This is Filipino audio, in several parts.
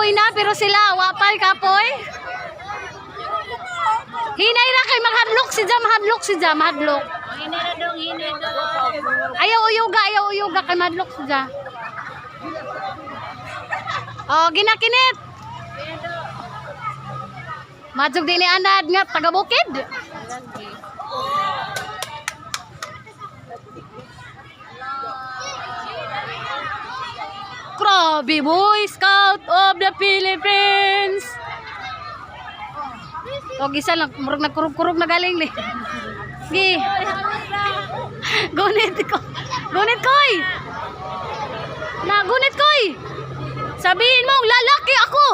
kapoy na pero sila wapay kapoy. Hinay ra kay maghadlok si Jam, mahadlok. Hinay na dong, hinay dong. Ayaw uyuga kay madlok si Jam. Oh, ginakinit. Majog din ni anad nga taga bukid. Grabe, Boy Scout of the Philippines. O gisa lang, murag nagkurog-kurog na galing ni. Gi. Gunit ko. Gunit koy. Na gunit koy. Sabihin mo lalaki ako.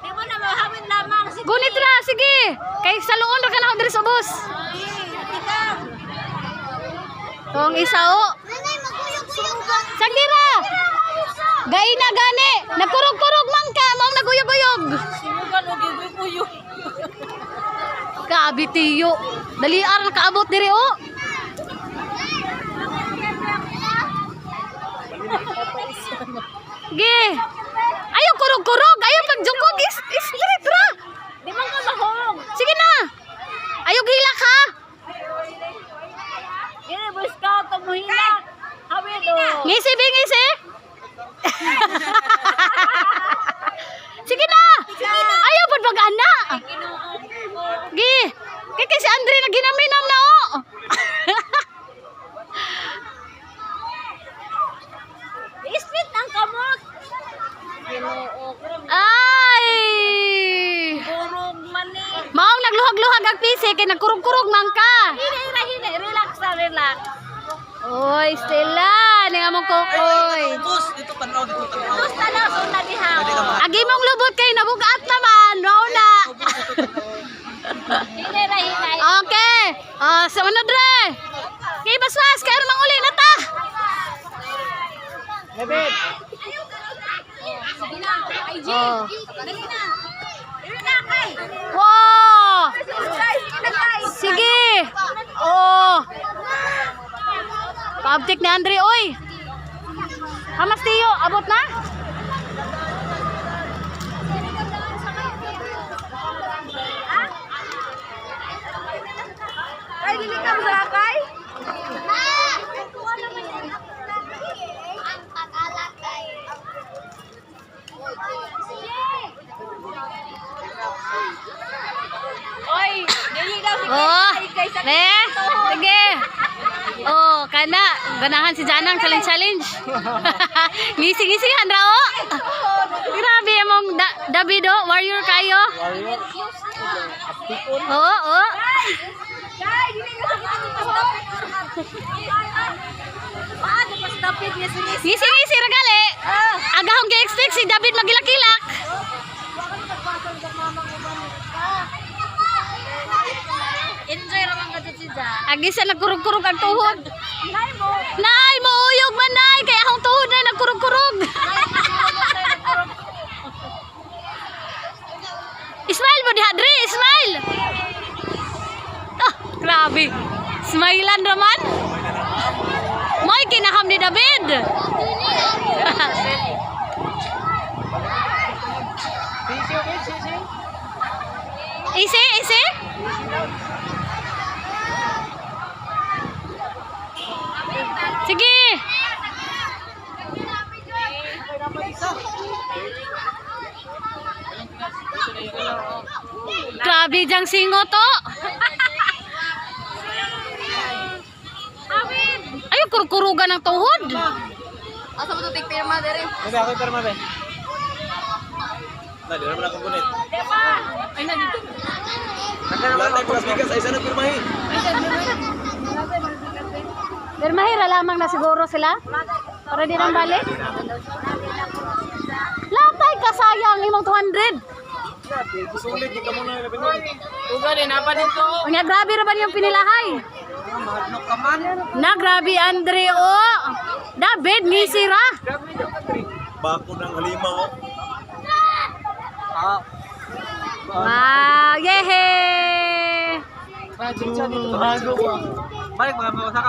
Di mo na mahamid lamang. Gunit ra, sige. Kay sa luon ra ka na ako diri sa bus. Tong isa o. Sagdira. Gay na gani. Nagkurog-kurog man ka, mao naguyog-uyog. Sinugan o gibuyo. Kabitiyo. Dali ar nakaabot diri o. Gi. Ayaw kurog-kurog, ayaw pagjungkog straight ra. Di man ka mahong. Sige na. Ayaw hilak ha. Ini bus ka kamuhilak. Hawid o. Ngisi bi ngisi. Sige na. Ayaw pud pag-ana. Gi. Kay si Andre na ginaminam na o. Ispit ang kamot. Ay. Kurog mani. Maong nagluhag-luhag ang pisi kay nagkurog-kurog man ka. Hinay. Relax na relax. Oy, Stella, ni among kokoy. Dito tanaw. Tapos talaso na diha. Agi mong lubot kay nabugat naman, no na. Hinay. Okay. Sa unod re. Kay baswas kay mang uli na ta. David. Sige na. IG. Oh. Dali na. Relax. Wow! Sige. Oh. Kaabtik ni Andre oy. Hamas tiyo, abot na? Ay, dili ka masakay? Oy, dili daw si Oh. Ne? Sige. Oh, kana ganahan si Janang challenge. Ngisi-ngisi handra o. Grabe among David o, warrior kayo. Oo. Ngisi-ngisi ragali. Agahong gi-expect si David magilak-ilak. Enjoy ra man kadto si Ja. Agi sa nagkurog-kurog ang tuhod. Nay mo. Nay, mauyog man nay kay akong tuhod na nagkurog-kurog. Smile mo diha dre, smile. Ah, grabe. Smilean raman. Moy kinaham ni David. Isi. Sige. Grabe jang singo to. Ayaw kurkurugan ng tuhod. Asa mo to tig pirma dere? Sabi ako pero mabe. Di naman akong gunit. Ay na dito. Wala tayong plus bigas, ay sana pirmahin. Pero mahira lamang na siguro sila. Para di nang balik. Latay kasayang imong 200. Sulit, kita muna yung lapin mo. Uga din apa dito? Unya grabe ra ba yung pinilahay? Mahadlok ka man. Na grabe Andre o. David ngisi ra. Bako ng halimaw. Wow, yehe. Balik mga mga